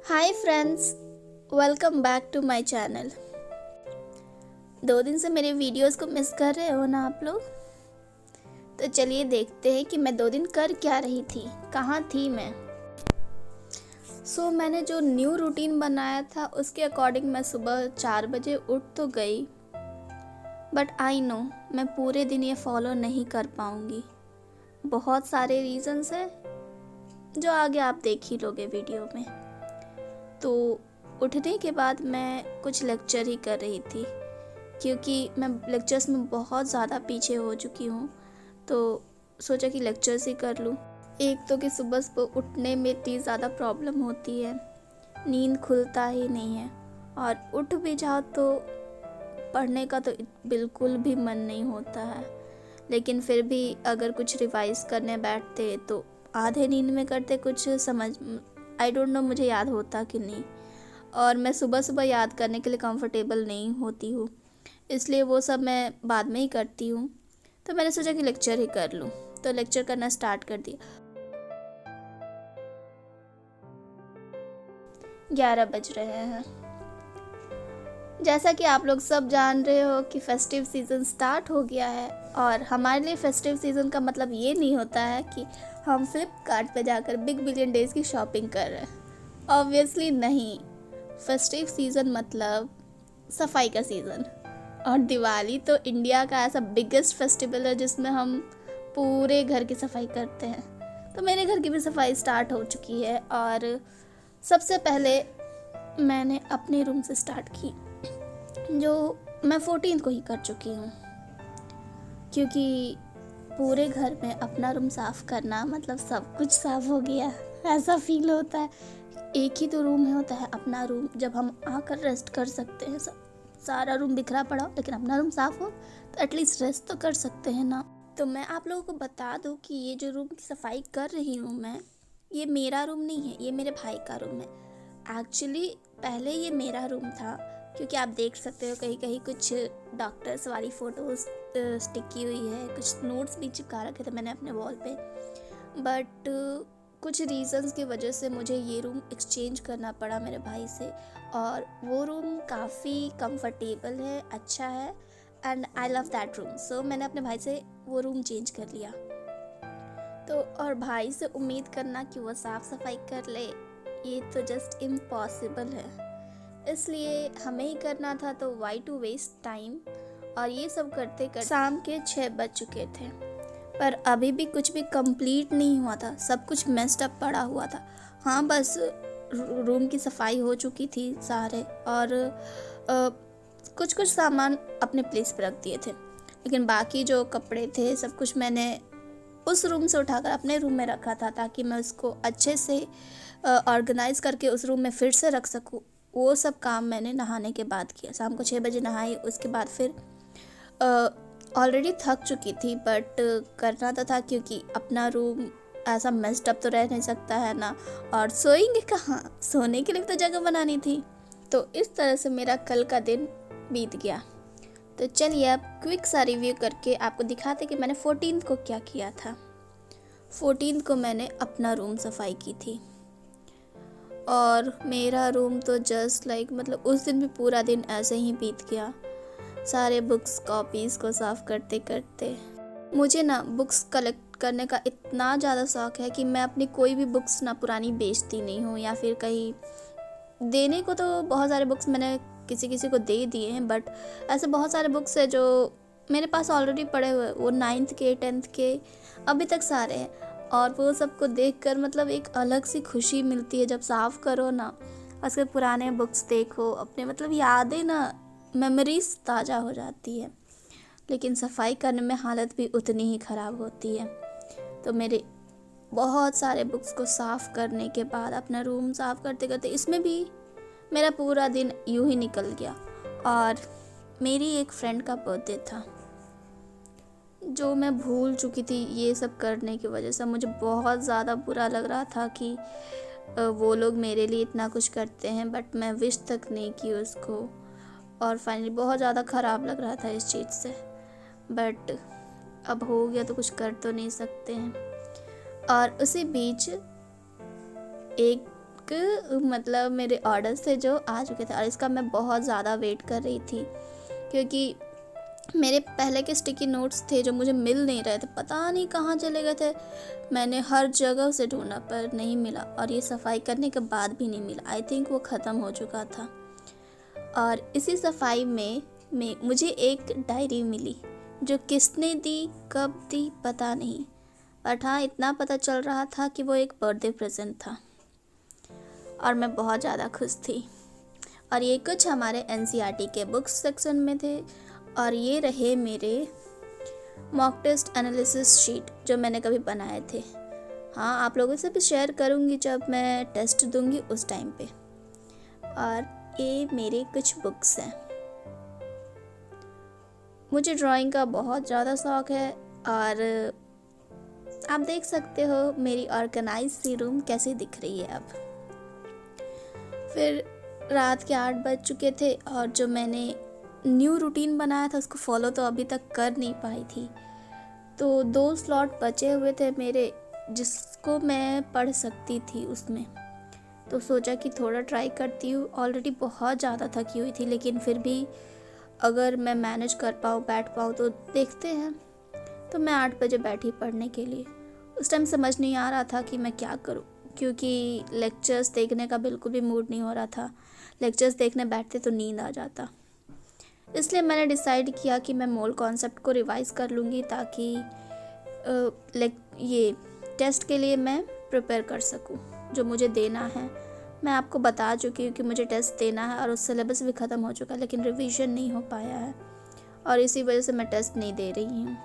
Hi friends, welcome back to my channel. 2 दिन से मेरे वीडियोस को मिस कर रहे हो ना आप लोग। तो चलिए देखते हैं कि मैं 2 दिन कर क्या रही थी, कहाँ थी मैं। मैंने जो न्यू रूटीन बनाया था उसके अकॉर्डिंग मैं सुबह 4 बजे उठ तो गई, बट आई नो मैं पूरे दिन ये फॉलो नहीं कर पाऊँगी। बहुत सारे रीज़न्स हैं जो आगे आप देख ही लोगे वीडियो में। तो उठने के बाद मैं कुछ लेक्चर ही कर रही थी, क्योंकि मैं लेक्चर्स में बहुत ज़्यादा पीछे हो चुकी हूँ। तो सोचा कि लेक्चर्स ही कर लूँ। एक तो कि सुबह सुबह उठने में इतनी ज़्यादा प्रॉब्लम होती है, नींद खुलता ही नहीं है, और उठ भी जाओ तो पढ़ने का तो बिल्कुल भी मन नहीं होता है। लेकिन फिर भी अगर कुछ रिवाइज करने बैठते तो आधे नींद में करते, कुछ समझ आई डोंट नो मुझे याद होता कि नहीं। और मैं सुबह सुबह याद करने के लिए कंफर्टेबल नहीं होती हूँ, इसलिए वो सब मैं बाद में ही करती हूँ। तो मैंने सोचा कि लेक्चर ही कर लूँ, तो लेक्चर करना स्टार्ट कर दिया। 11 बज रहे हैं। जैसा कि आप लोग सब जान रहे हो कि फेस्टिव सीज़न स्टार्ट हो गया है, और हमारे लिए फेस्टिव सीज़न का मतलब ये नहीं होता है कि हम फ्लिपकार्ट पे जाकर बिग बिलियन डेज़ की शॉपिंग कर रहे हैं। ऑब्वियसली नहीं। फेस्टिव सीज़न मतलब सफाई का सीज़न, और दिवाली तो इंडिया का ऐसा बिगेस्ट फेस्टिवल है जिसमें हम पूरे घर की सफाई करते हैं। तो मेरे घर की भी सफाई स्टार्ट हो चुकी है, और सबसे पहले मैंने अपने रूम से स्टार्ट की, जो मैं 14 को ही कर चुकी हूँ, क्योंकि पूरे घर में अपना रूम साफ़ करना मतलब सब कुछ साफ़ हो गया ऐसा फील होता है। एक ही तो रूम होता है अपना रूम, जब हम आकर रेस्ट कर सकते हैं। सब सारा रूम बिखरा पड़ा हो, लेकिन अपना रूम साफ़ हो तो एटलीस्ट रेस्ट तो कर सकते हैं ना। तो मैं आप लोगों को बता दूं कि ये जो रूम की सफाई कर रही हूँ मैं, ये मेरा रूम नहीं है, ये मेरे भाई का रूम है। एक्चुअली पहले ये मेरा रूम था, क्योंकि आप देख सकते हो कहीं कहीं कुछ डॉक्टर्स वाली फ़ोटोज़ स्टिक की हुई है, कुछ नोट्स भी चिपका रखे थे मैंने अपने वॉल पे। बट कुछ रीज़न्स की वजह से मुझे ये रूम एक्सचेंज करना पड़ा मेरे भाई से, और वो रूम काफ़ी कंफर्टेबल है, अच्छा है, and I love that room. So मैंने अपने भाई से वो रूम चेंज कर लिया। तो और भाई से उम्मीद करना कि वो साफ़ सफाई कर ले, ये तो जस्ट इम्पॉसिबल है। इसलिए हमें ही करना था, तो वाई टू वेस्ट टाइम। और ये सब करते करते शाम के 6 बज चुके थे, पर अभी भी कुछ भी कंप्लीट नहीं हुआ था, सब कुछ मेस्ड अप पड़ा हुआ था। हाँ, बस रूम की सफाई हो चुकी थी सारे, और कुछ कुछ सामान अपने प्लेस पर रख दिए थे, लेकिन बाकी जो कपड़े थे सब कुछ मैंने उस रूम से उठाकर अपने रूम में रखा था, ताकि मैं उसको अच्छे से ऑर्गेनाइज़ करके उस रूम में फिर से रख सकूँ। वो सब काम मैंने नहाने के बाद किया। शाम को 6 बजे नहाई, उसके बाद फिर ऑलरेडी थक चुकी थी, बट करना तो था, क्योंकि अपना रूम ऐसा मेस्ड अप तो रह नहीं सकता है ना। और सोएंगे कहाँ, सोने के लिए तो जगह बनानी थी। तो इस तरह से मेरा कल का दिन बीत गया। तो चलिए अब क्विक सा रिव्यू करके आपको दिखाते कि मैंने 14 को क्या किया था। 14 को मैंने अपना रूम सफाई की थी, और मेरा रूम तो जस्ट लाइक मतलब उस दिन भी पूरा दिन ऐसे ही बीत गया, सारे बुक्स कॉपीज़ को साफ़ करते करते। मुझे ना बुक्स कलेक्ट करने का इतना ज़्यादा शौक़ है कि मैं अपनी कोई भी बुक्स ना पुरानी बेचती नहीं हूँ, या फिर कहीं देने को। तो बहुत सारे बुक्स मैंने किसी किसी को दे दिए हैं, बट ऐसे बहुत सारे बुक्स है जो मेरे पास ऑलरेडी पड़े हुए, वो 9th के 10th के अभी तक सारे हैं। और वो सबको देखकर मतलब एक अलग सी खुशी मिलती है जब साफ़ करो ना, उसके पुराने बुक्स देखो, अपने मतलब यादें ना, मेमोरीज ताज़ा हो जाती है। लेकिन सफाई करने में हालत भी उतनी ही ख़राब होती है। तो मेरे बहुत सारे बुक्स को साफ़ करने के बाद अपना रूम साफ़ करते करते इसमें भी मेरा पूरा दिन यूं ही निकल गया। और मेरी एक फ्रेंड का बर्थडे था, जो मैं भूल चुकी थी ये सब करने की वजह से। मुझे बहुत ज़्यादा बुरा लग रहा था कि वो लोग मेरे लिए इतना कुछ करते हैं, बट मैं विश तक नहीं की उसको। और फाइनली बहुत ज़्यादा ख़राब लग रहा था इस चीज़ से, बट अब हो गया तो कुछ कर तो नहीं सकते हैं। और उसी बीच एक मतलब मेरे ऑर्डर्स थे जो आ चुके थे, और इसका मैं बहुत ज़्यादा वेट कर रही थी, क्योंकि मेरे पहले के स्टिकी नोट्स थे जो मुझे मिल नहीं रहे थे, पता नहीं कहाँ चले गए थे। मैंने हर जगह से ढूंढा पर नहीं मिला, और ये सफाई करने के बाद भी नहीं मिला। आई थिंक वो ख़त्म हो चुका था। और इसी सफाई में मुझे एक डायरी मिली, जो किसने दी, कब दी, पता नहीं, बट हाँ इतना पता चल रहा था कि वो एक बर्थडे प्रेजेंट था, और मैं बहुत ज़्यादा खुश थी। और ये कुछ हमारे एनसीईआरटी के बुक्स सेक्शन में थे, और ये रहे मेरे मॉक टेस्ट एनालिसिस शीट जो मैंने कभी बनाए थे। हाँ, आप लोगों से भी शेयर करूँगी जब मैं टेस्ट दूँगी उस टाइम पे। और ये मेरे कुछ बुक्स हैं। मुझे ड्राइंग का बहुत ज़्यादा शौक़ है, और आप देख सकते हो मेरी ऑर्गेनाइज सी रूम कैसी दिख रही है अब। फिर रात के 8 बज चुके थे, और जो मैंने न्यू रूटीन बनाया था उसको फॉलो तो अभी तक कर नहीं पाई थी। तो 2 स्लॉट बचे हुए थे मेरे, जिसको मैं पढ़ सकती थी उसमें। तो सोचा कि थोड़ा ट्राई करती हूँ। ऑलरेडी बहुत ज़्यादा थकी हुई थी, लेकिन फिर भी अगर मैं मैनेज कर पाऊँ, बैठ पाऊँ तो देखते हैं। तो मैं 8 बजे बैठी पढ़ने के लिए। उस टाइम समझ नहीं आ रहा था कि मैं क्या करूँ, क्योंकि लेक्चर्स देखने का बिल्कुल भी मूड नहीं हो रहा था। लेक्चर्स देखने बैठते तो नींद आ जाता। इसलिए मैंने डिसाइड किया कि मैं मोल कॉन्सेप्ट को रिवाइज़ कर लूँगी, ताकि ये टेस्ट के लिए मैं प्रिपेयर कर सकूँ। जो मुझे देना है मैं आपको बता चुकी हूँ कि मुझे टेस्ट देना है, और उस सिलेबस भी ख़त्म हो चुका है, लेकिन रिवीजन नहीं हो पाया है, और इसी वजह से मैं टेस्ट नहीं दे रही हूँ।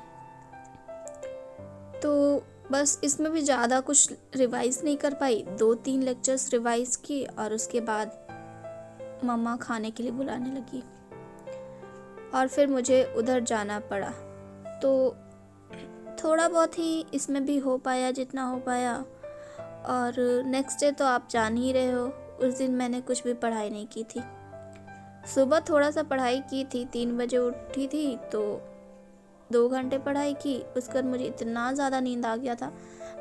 तो बस इसमें भी ज़्यादा कुछ रिवाइज़ नहीं कर पाई। 2-3 लेक्चर्स रिवाइज़ की, और उसके बाद मम्मा खाने के लिए बुलाने लगी, और फिर मुझे उधर जाना पड़ा। तो थोड़ा बहुत ही इसमें भी हो पाया जितना हो पाया। और नेक्स्ट डे तो आप जान ही रहे हो, उस दिन मैंने कुछ भी पढ़ाई नहीं की थी। सुबह थोड़ा सा पढ़ाई की थी, 3 बजे उठी थी तो 2 घंटे पढ़ाई की। उसके बाद मुझे इतना ज़्यादा नींद आ गया था,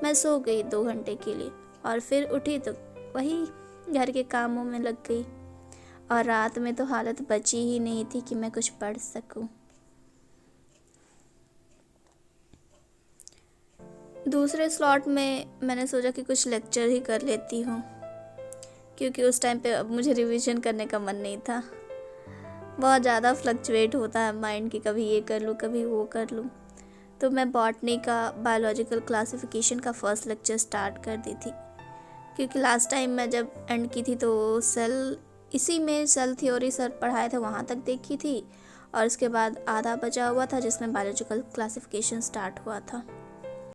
मैं सो गई 2 घंटे के लिए, और फिर उठी तो वही घर के कामों में लग गई। और रात में तो हालत बची ही नहीं थी कि मैं कुछ पढ़ सकूं। दूसरे स्लॉट में मैंने सोचा कि कुछ लेक्चर ही कर लेती हूँ, क्योंकि उस टाइम पे अब मुझे रिवीजन करने का मन नहीं था। बहुत ज़्यादा फ्लक्चुएट होता है माइंड, कि कभी ये कर लूँ कभी वो कर लूँ। तो मैं बॉटनी का बायोलॉजिकल क्लासिफिकेशन का फर्स्ट लेक्चर स्टार्ट कर दी थी, क्योंकि लास्ट टाइम मैं जब एंड की थी तो इसी में सेल थ्योरी सर पढ़ाए थे, वहाँ तक देखी थी, और उसके बाद आधा बचा हुआ था जिसमें बायोलॉजिकल क्लासिफिकेशन स्टार्ट हुआ था।